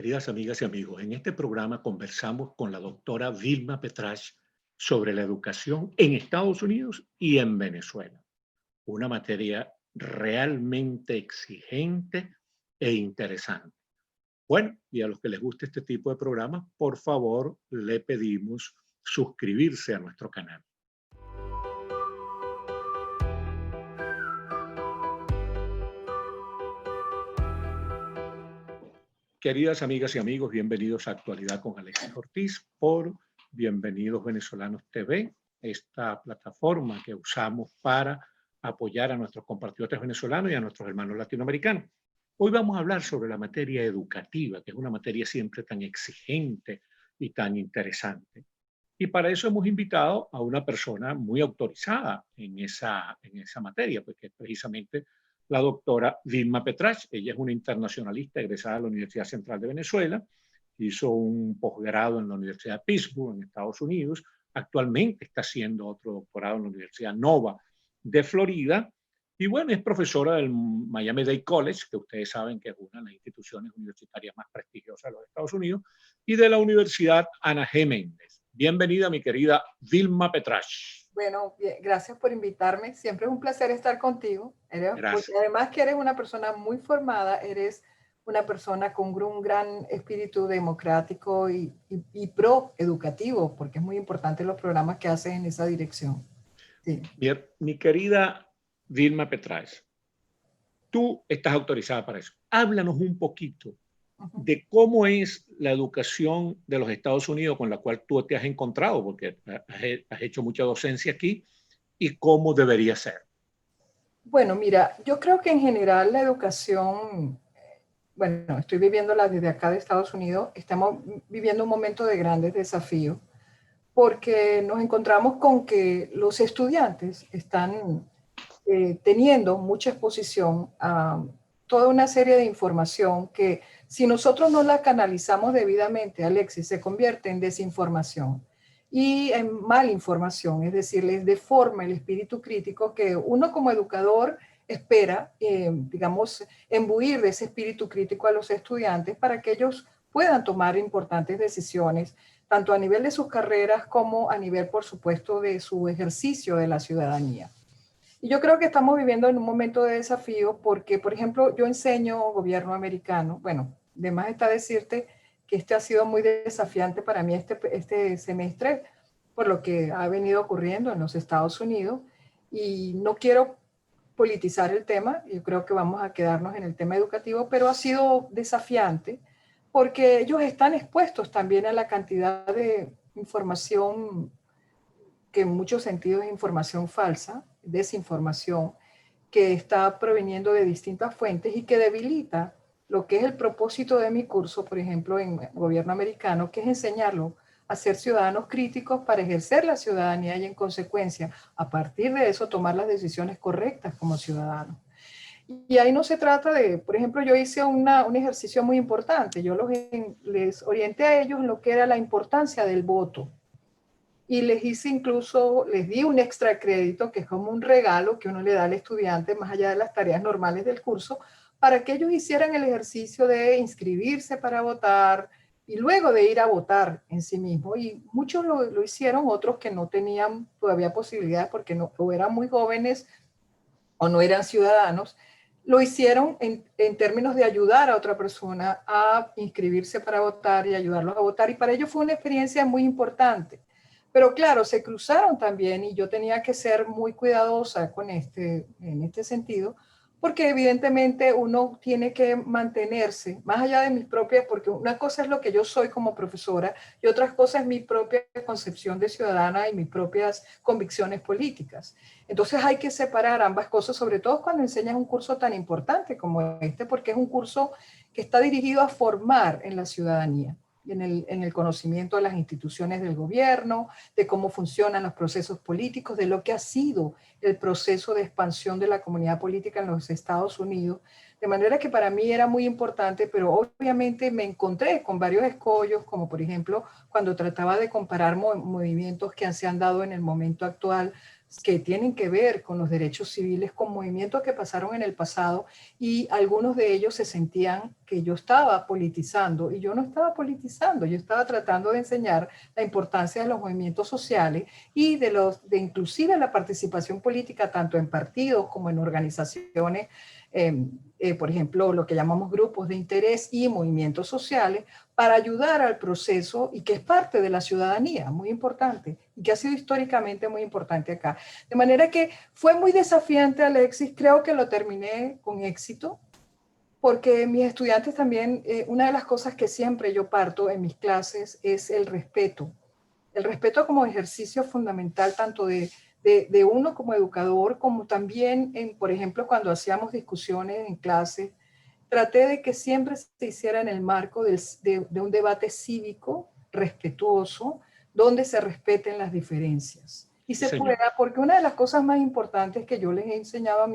Queridas amigas y amigos, en este programa conversamos con la doctora Vilma Petrach sobre la educación en Estados Unidos y en Venezuela, una materia realmente exigente e interesante. Bueno, y a los que les guste este tipo de programas, por favor, le pedimos suscribirse a nuestro canal. Queridas amigas y amigos, bienvenidos a Actualidad con Alexis Ortiz por Bienvenidos Venezolanos TV, esta plataforma que usamos para apoyar a nuestros compatriotas venezolanos y a nuestros hermanos latinoamericanos. Hoy vamos a hablar sobre la materia educativa, que es una materia siempre tan exigente y tan interesante. Y para eso hemos invitado a una persona muy autorizada en esa materia, pues que es precisamente la doctora Vilma Petrach. Ella es una internacionalista egresada de la Universidad Central de Venezuela, hizo un posgrado en la Universidad de Pittsburgh, en Estados Unidos. Actualmente está haciendo otro doctorado en la Universidad Nova de Florida. Y bueno, es profesora del Miami-Dade College, que ustedes saben que es una de las instituciones universitarias más prestigiosas de los Estados Unidos, y de la Universidad Ana G. Méndez. Bienvenida, mi querida Vilma Petrach. Bueno, bien, gracias por invitarme. Siempre es un placer estar contigo, porque Gracias. además que eres una persona muy formada, eres una persona con un gran espíritu democrático y pro educativo, porque es muy importante los programas que haces en esa dirección. Sí. Mi querida Vilma Petrach, tú estás autorizada para eso. Háblanos un poquito Ujú. de cómo es la educación de los Estados Unidos con la cual tú te has encontrado, porque has hecho mucha docencia aquí, y cómo debería ser. Bueno, mira, yo creo que en general la educación, bueno, estoy viviéndola desde acá de Estados Unidos, estamos viviendo un momento de grandes desafíos porque nos encontramos con que los estudiantes están teniendo mucha exposición a toda una serie de información que si nosotros no la canalizamos debidamente, Alexis, se convierte en desinformación y en malinformación, es decir, les deforma el espíritu crítico que uno como educador espera, digamos, embuir de ese espíritu crítico a los estudiantes para que ellos puedan tomar importantes decisiones, tanto a nivel de sus carreras como a nivel, por supuesto, de su ejercicio de la ciudadanía. Y yo creo que estamos viviendo en un momento de desafío porque, por ejemplo, yo enseño gobierno americano. Bueno, de más está decirte que este ha sido muy desafiante para mí este semestre por lo que ha venido ocurriendo en los Estados Unidos. Y no quiero politizar el tema, yo creo que vamos a quedarnos en el tema educativo, pero ha sido desafiante porque ellos están expuestos también a la cantidad de información que en muchos sentidos es información falsa, desinformación, que está proveniendo de distintas fuentes y que debilita lo que es el propósito de mi curso, por ejemplo, en gobierno americano, que es enseñarlo a ser ciudadanos críticos para ejercer la ciudadanía y en consecuencia, a partir de eso, tomar las decisiones correctas como ciudadanos. Y ahí no se trata de, por ejemplo, yo hice un ejercicio muy importante, yo les orienté a ellos en lo que era la importancia del voto y les hice incluso, les di un extra crédito, que es como un regalo que uno le da al estudiante más allá de las tareas normales del curso, para que ellos hicieran el ejercicio de inscribirse para votar y luego de ir a votar en sí mismo. Y muchos lo hicieron, otros que no tenían todavía posibilidades porque no, o eran muy jóvenes o no eran ciudadanos, lo hicieron en términos de ayudar a otra persona a inscribirse para votar y ayudarlos a votar. Y para ellos fue una experiencia muy importante. Pero claro, se cruzaron también y yo tenía que ser muy cuidadosa en este sentido, porque evidentemente uno tiene que mantenerse más allá de mis propias, porque una cosa es lo que yo soy como profesora y otra cosa es mi propia concepción de ciudadana y mis propias convicciones políticas. Entonces hay que separar ambas cosas, sobre todo cuando enseñas un curso tan importante como este, porque es un curso que está dirigido a formar en la ciudadanía, en el conocimiento de las instituciones del gobierno, de cómo funcionan los procesos políticos, de lo que ha sido el proceso de expansión de la comunidad política en los Estados Unidos. De manera que para mí era muy importante, pero obviamente me encontré con varios escollos, como por ejemplo cuando trataba de comparar movimientos que se han dado en el momento actual que tienen que ver con los derechos civiles, con movimientos que pasaron en el pasado, y algunos de ellos se sentían que yo estaba politizando, y yo no estaba politizando, yo estaba tratando de enseñar la importancia de los movimientos sociales y de inclusive la participación política tanto en partidos como en organizaciones, por ejemplo, lo que llamamos grupos de interés y movimientos sociales, para ayudar al proceso y que es parte de la ciudadanía, muy importante, y que ha sido históricamente muy importante acá. De manera que fue muy desafiante, Alexis, creo que lo terminé con éxito, porque mis estudiantes también, una de las cosas que siempre yo parto en mis clases es el respeto como ejercicio fundamental tanto de uno como educador, como también, por ejemplo, cuando hacíamos discusiones en clase, traté de que siempre se hiciera en el marco de un debate cívico, respetuoso, donde se respeten las diferencias. Y Sí, se señor. pueda, porque una de las cosas más importantes que yo les he enseñado a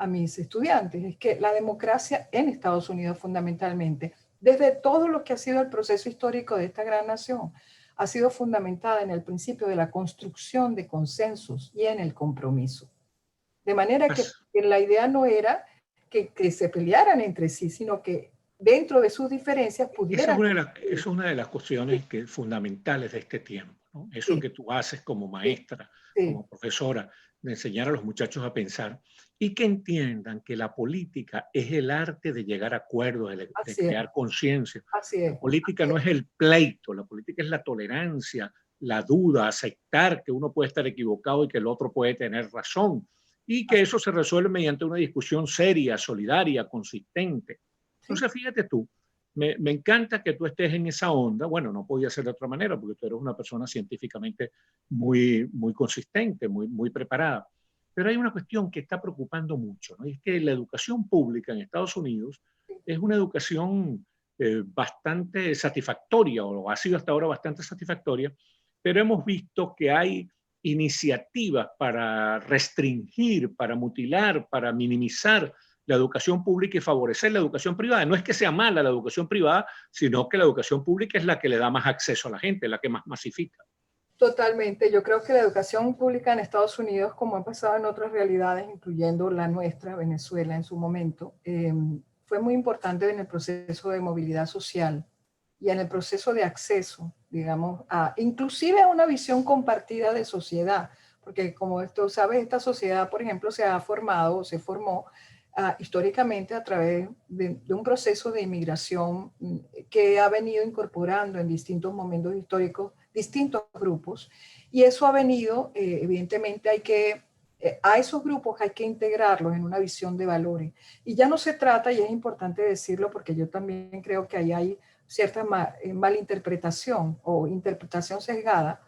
mis estudiantes es que la democracia en Estados Unidos fundamentalmente, desde todo lo que ha sido el proceso histórico de esta gran nación, ha sido fundamentada en el principio de la construcción de consensos y en el compromiso. De manera que la idea no era que se pelearan entre sí, sino que dentro de sus diferencias pudieran... Esa es una de las cuestiones fundamentales de este tiempo, ¿no? Eso Sí, que tú haces como sí, maestra, sí, como profesora, de enseñar a los muchachos a pensar y que entiendan que la política es el arte de llegar a acuerdos, de así es, crear conciencia. así La es. política no es el pleito, la política es la tolerancia, la duda, aceptar que uno puede estar equivocado y que el otro puede tener razón y que eso se resuelve mediante una discusión seria, solidaria, consistente. Sí, Entonces, fíjate tú, me encanta que tú estés en esa onda. Bueno, no podía ser de otra manera porque tú eres una persona científicamente muy consistente, muy preparada. Pero hay una cuestión que está preocupando mucho, ¿no? Y es que la educación pública en Estados Unidos es una educación bastante satisfactoria, o ha sido hasta ahora bastante satisfactoria, pero hemos visto que hay iniciativas para restringir, para mutilar, para minimizar la educación pública y favorecer la educación privada. No es que sea mala la educación privada, sino que la educación pública es la que le da más acceso a la gente, la que más masifica. totalmente. Yo creo que la educación pública en Estados Unidos, como ha pasado en otras realidades, incluyendo la nuestra, Venezuela en su momento, fue muy importante en el proceso de movilidad social y en el proceso de acceso, digamos, inclusive a una visión compartida de sociedad, porque como tú sabes, esta sociedad, por ejemplo, se ha formado, se formó históricamente a través de un proceso de inmigración que ha venido incorporando en distintos momentos históricos distintos grupos, y eso ha venido, evidentemente a esos grupos hay que integrarlos en una visión de valores. Y ya no se trata, y es importante decirlo porque yo también creo que ahí hay cierta malinterpretación o interpretación sesgada.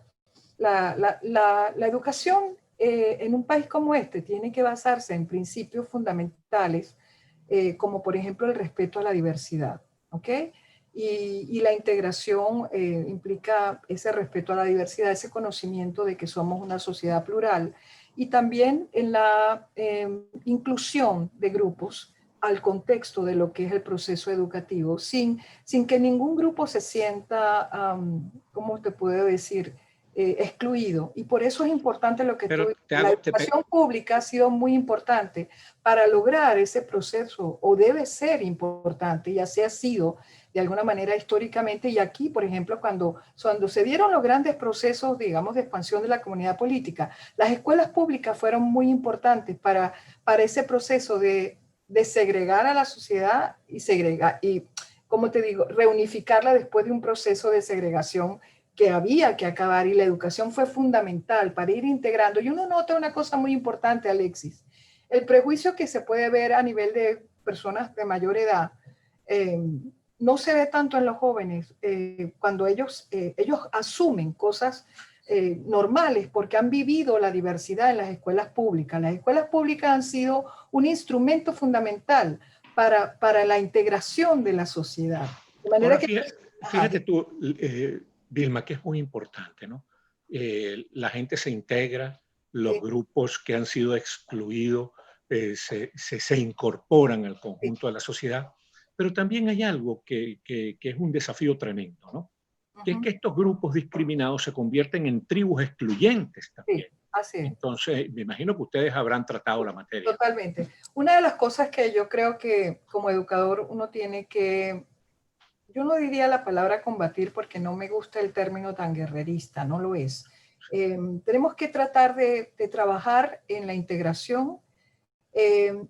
La educación en un país como este tiene que basarse en principios fundamentales, como por ejemplo el respeto a la diversidad, ¿ok? Y la integración implica ese respeto a la diversidad, ese conocimiento de que somos una sociedad plural, y también en la inclusión de grupos al contexto de lo que es el proceso educativo, sin que ningún grupo se sienta, ¿cómo te puedo decir?, excluido. Y por eso es importante lo que tú Pero dices. La educación pública ha sido muy importante para lograr ese proceso, o debe ser importante, y así ha sido de alguna manera históricamente. Y aquí, por ejemplo, cuando se dieron los grandes procesos, digamos, de expansión de la comunidad política, las escuelas públicas fueron muy importantes para ese proceso de segregar a la sociedad y, como te digo, reunificarla después de un proceso de segregación que había que acabar, y la educación fue fundamental para ir integrando. Y uno nota una cosa muy importante, Alexis, el prejuicio que se puede ver a nivel de personas de mayor edad, eh, no se ve tanto en los jóvenes cuando ellos asumen cosas normales porque han vivido la diversidad en las escuelas públicas. Las escuelas públicas han sido un instrumento fundamental para la integración de la sociedad. De manera ahora que... fíjate tú, Vilma, que es muy importante, ¿no? La gente se integra, los Sí, grupos que han sido excluidos se incorporan al sí. conjunto de la sociedad, pero también hay algo que es un desafío tremendo, ¿no? Que es Ujú. que estos grupos discriminados se convierten en tribus excluyentes Sí, también. Así es. Entonces, me imagino que ustedes habrán tratado la materia. Totalmente. Una de las cosas que yo creo que como educador uno tiene que, yo no diría la palabra combatir porque no me gusta el término tan guerrerista, no lo es. Tenemos que tratar de trabajar en la integración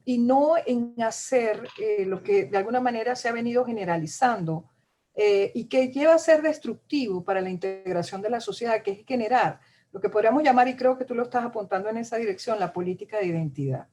y no en hacer lo que de alguna manera se ha venido generalizando y que lleva a ser destructivo para la integración de la sociedad, que es generar lo que podríamos llamar, y creo que tú lo estás apuntando en esa dirección, la política de identidad.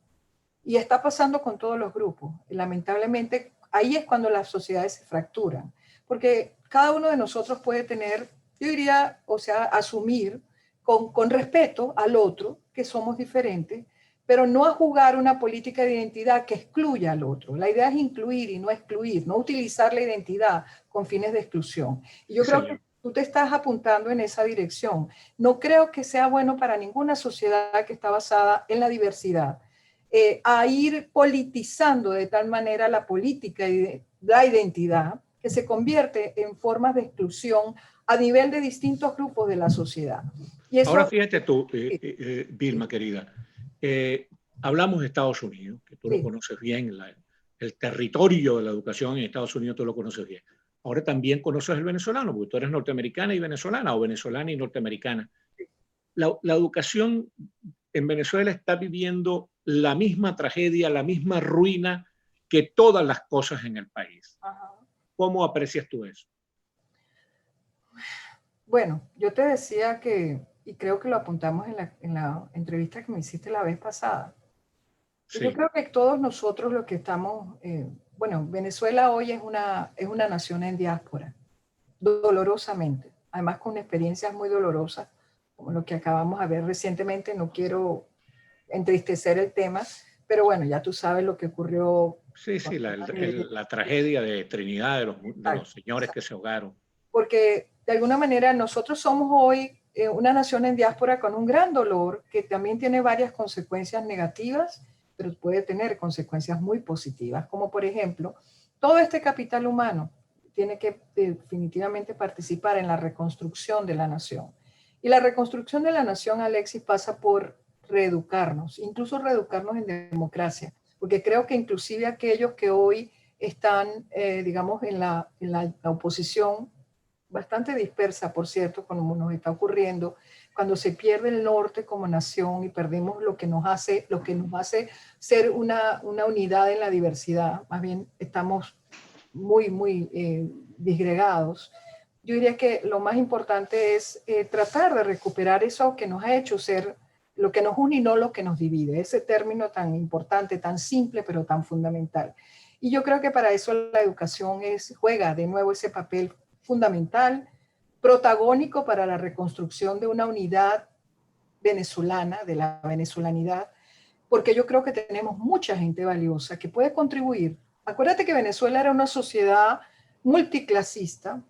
Y está pasando con todos los grupos. Y lamentablemente, ahí es cuando las sociedades se fracturan, porque cada uno de nosotros puede tener, yo diría, o sea, asumir con respeto al otro, que somos diferentes, pero no a jugar una política de identidad que excluya al otro. La idea es incluir y no excluir, no utilizar la identidad con fines de exclusión. Y yo Sí, creo señor. que tú te estás apuntando en esa dirección. No creo que sea bueno para ninguna sociedad que está basada en la diversidad a ir politizando de tal manera la política y la identidad que se convierte en formas de exclusión a nivel de distintos grupos de la sociedad. Y Ahora eso, fíjate tú, sí, Vilma, querida, hablamos de Estados Unidos, que tú lo sí, conoces bien, el territorio de la educación en Estados Unidos tú lo conoces bien. Ahora también conoces el venezolano, porque tú eres norteamericana y venezolana, o venezolana y norteamericana. La educación en Venezuela está viviendo la misma tragedia, la misma ruina que todas las cosas en el país. ajá. ¿Cómo aprecias tú eso? Bueno, yo te decía que, y creo que lo apuntamos en la entrevista que me hiciste la vez pasada, que yo Sí, creo que todos nosotros los que estamos, bueno, Venezuela hoy es una nación en diáspora, dolorosamente, además con experiencias muy dolorosas, como lo que acabamos de ver recientemente. No quiero entristecer el tema, pero bueno, ya tú sabes lo que ocurrió. sí, sí, la tragedia de Trinidad, de Exacto, los señores que exacto. se ahogaron. Porque de alguna manera nosotros somos hoy una nación en diáspora con un gran dolor que también tiene varias consecuencias negativas, pero puede tener consecuencias muy positivas, como por ejemplo, todo este capital humano tiene que definitivamente participar en la reconstrucción de la nación. Y la reconstrucción de la nación, Alexis, pasa por reeducarnos, incluso reeducarnos en democracia, porque creo que inclusive aquellos que hoy están, digamos, en la oposición, bastante dispersa, por cierto, como nos está ocurriendo, cuando se pierde el norte como nación y perdemos lo que nos hace ser una unidad en la diversidad, más bien estamos muy disgregados. Yo diría que lo más importante es tratar de recuperar eso que nos ha hecho ser lo que nos une y no lo que nos divide, ese término tan importante, tan simple, pero tan fundamental. Y yo creo que para eso la educación juega de nuevo ese papel fundamental, protagónico para la reconstrucción de una unidad venezolana, de la venezolanidad, porque yo creo que tenemos mucha gente valiosa que puede contribuir. Acuérdate que Venezuela era una sociedad multiclasista,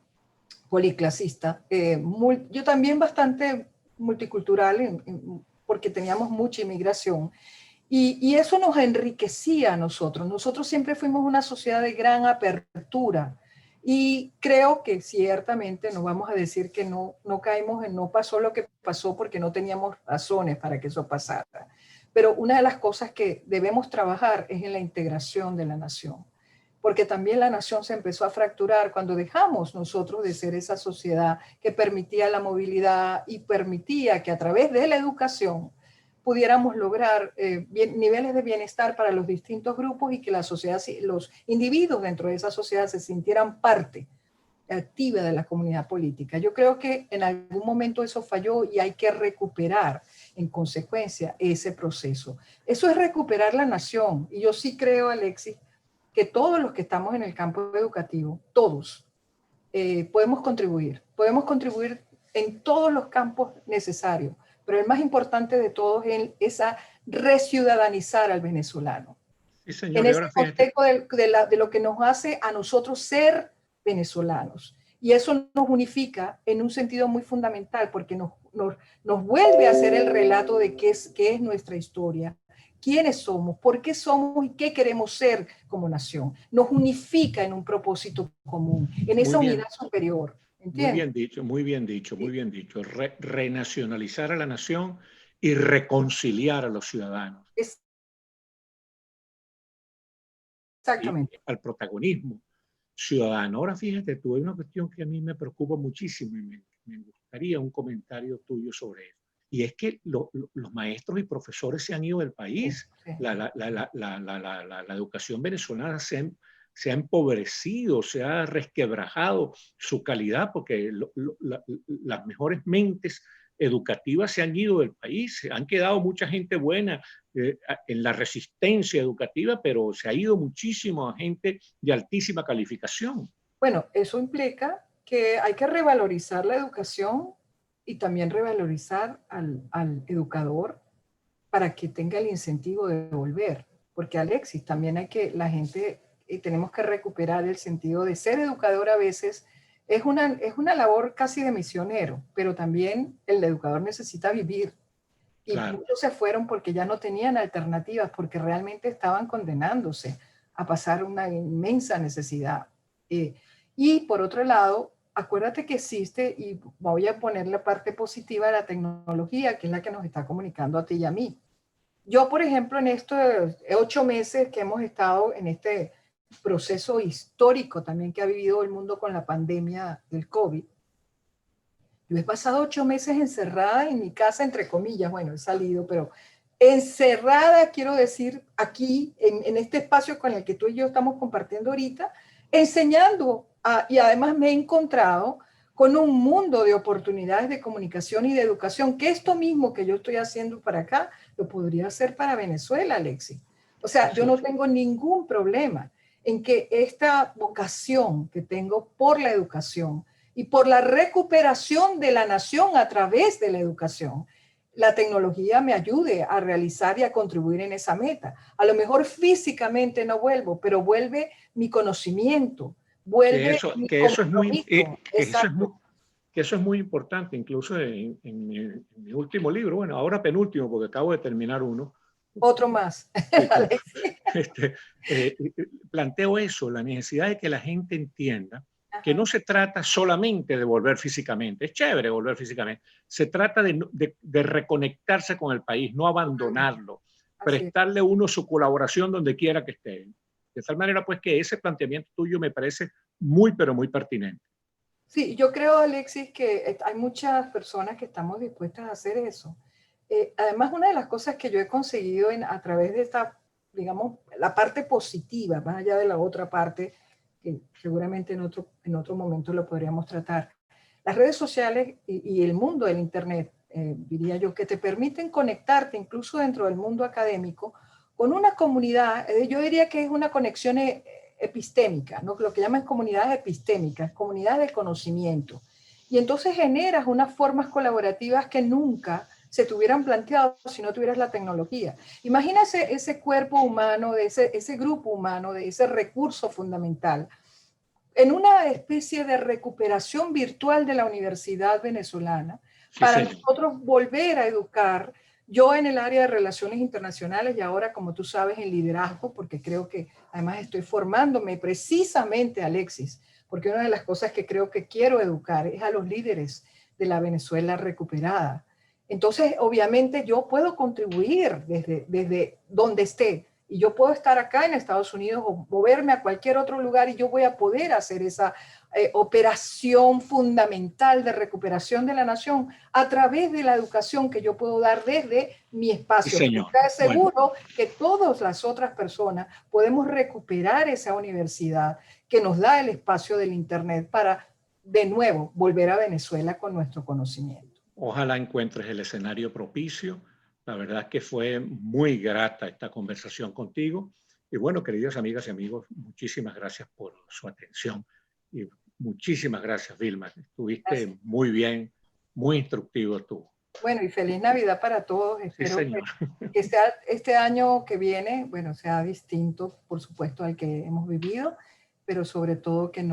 policlasista, yo también bastante multicultural, porque teníamos mucha inmigración. Y eso nos enriquecía a nosotros. Nosotros siempre fuimos una sociedad de gran apertura. Y creo que ciertamente no vamos a decir que no caímos en, no pasó lo que pasó porque no teníamos razones para que eso pasara. Pero una de las cosas que debemos trabajar es en la integración de la nación, porque también la nación se empezó a fracturar cuando dejamos nosotros de ser esa sociedad que permitía la movilidad y permitía que a través de la educación pudiéramos lograr niveles de bienestar para los distintos grupos y que la sociedad, los individuos dentro de esa sociedad se sintieran parte activa de la comunidad política. Yo creo que en algún momento eso falló y hay que recuperar en consecuencia ese proceso. Eso es recuperar la nación. Y yo sí creo, Alexis, que todos los que estamos en el campo educativo, todos, podemos contribuir en todos los campos necesarios, pero el más importante de todos es a reciudadanizar al venezolano. Sí, En señor, y ese ahora fíjate, contexto de lo que nos hace a nosotros ser venezolanos. Y eso nos unifica en un sentido muy fundamental, porque nos vuelve a hacer el relato de qué es nuestra historia, quiénes somos, por qué somos y qué queremos ser como nación. Nos unifica en un propósito común, en muy esa unidad bien, superior. muy ¿Entiendes? bien dicho, muy bien dicho, muy Sí, bien dicho. Renacionalizar a la nación y reconciliar a los ciudadanos. Exactamente. Al protagonismo ciudadano. Ahora fíjate tú, hay una cuestión que a mí me preocupa muchísimo y me gustaría un comentario tuyo sobre eso. Y es que los maestros y profesores se han ido del país. Sí. La educación venezolana se ha empobrecido, se ha resquebrajado su calidad porque las mejores mentes educativas se han ido del país, se han quedado mucha gente buena en la resistencia educativa, pero se ha ido muchísima gente de altísima calificación. Bueno, eso implica que hay que revalorizar la educación y también revalorizar al educador para que tenga el incentivo de volver. Porque Alexis, también la gente, tenemos que recuperar el sentido de ser educador a veces. Es una labor casi de misionero, pero también el educador necesita vivir. Y Claro. muchos se fueron porque ya no tenían alternativas, porque realmente estaban condenándose a pasar una inmensa necesidad. Y por otro lado, acuérdate que existe, y voy a poner la parte positiva de la tecnología, que es la que nos está comunicando a ti y a mí. Yo, por ejemplo, en estos 8 meses que hemos estado en este proceso histórico también que ha vivido el mundo con la pandemia del COVID, yo he pasado 8 meses encerrada en mi casa, entre comillas, bueno, he salido, pero encerrada, quiero decir, aquí, en este espacio con el que tú y yo estamos compartiendo ahorita, enseñando, y además me he encontrado con un mundo de oportunidades de comunicación y de educación, que esto mismo que yo estoy haciendo para acá, lo podría hacer para Venezuela, Alexis. O sea, yo no tengo ningún problema en que esta vocación que tengo por la educación y por la recuperación de la nación a través de la educación, la tecnología me ayude a realizar y a contribuir en esa meta. A lo mejor físicamente no vuelvo, pero vuelve mi conocimiento, vuelve mi compromiso. Que eso es muy importante, incluso en mi último libro, bueno, ahora penúltimo, porque acabo de terminar uno. Otro más. Planteo eso, la necesidad de que la gente entienda que no se trata solamente de volver físicamente, es chévere volver físicamente, se trata de reconectarse con el país, no abandonarlo, prestarle uno su colaboración donde quiera que esté. De tal manera, pues, que ese planteamiento tuyo me parece muy, pero muy pertinente. Sí, yo creo, Alexis, que hay muchas personas que estamos dispuestas a hacer eso. Además, una de las cosas que yo he conseguido a través de esta, digamos, la parte positiva, más allá de la otra parte, que seguramente en otro momento lo podríamos tratar, las redes sociales y el mundo del Internet, diría yo, que te permiten conectarte incluso dentro del mundo académico con una comunidad, yo diría que es una conexión epistémica, ¿no? Lo que llaman comunidades epistémicas, comunidades de conocimiento. Y entonces generas unas formas colaborativas que nunca se te hubieran planteado si no tuvieras la tecnología. Imagínate ese cuerpo humano, ese grupo humano, de ese recurso fundamental, en una especie de recuperación virtual de la universidad venezolana, para nosotros volver a educar. Yo en el área de relaciones internacionales y ahora, como tú sabes, en liderazgo, porque creo que además estoy formándome precisamente, Alexis, porque una de las cosas que creo que quiero educar es a los líderes de la Venezuela recuperada. Entonces, obviamente yo puedo contribuir desde donde esté, y yo puedo estar acá en Estados Unidos o moverme a cualquier otro lugar y yo voy a poder hacer esa operación fundamental de recuperación de la nación a través de la educación que yo puedo dar desde mi espacio. Sí, estoy seguro que todas las otras personas podemos recuperar esa universidad que nos da el espacio del Internet para, de nuevo, volver a Venezuela con nuestro conocimiento. Ojalá encuentres el escenario propicio. La verdad es que fue muy grata esta conversación contigo. Y bueno, queridas amigas y amigos, muchísimas gracias por su atención. Y muchísimas gracias, Vilma. Estuviste muy bien, muy instructivo tú. Bueno, y feliz Navidad para todos. Espero sí, que sea este año que viene, bueno, sea distinto, por supuesto, al que hemos vivido, pero sobre todo que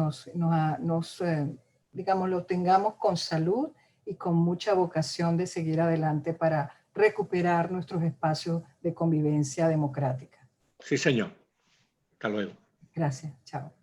digamos, lo tengamos con salud y con mucha vocación de seguir adelante para recuperar nuestros espacios de convivencia democrática. Sí, señor. Hasta luego. Gracias. Chao.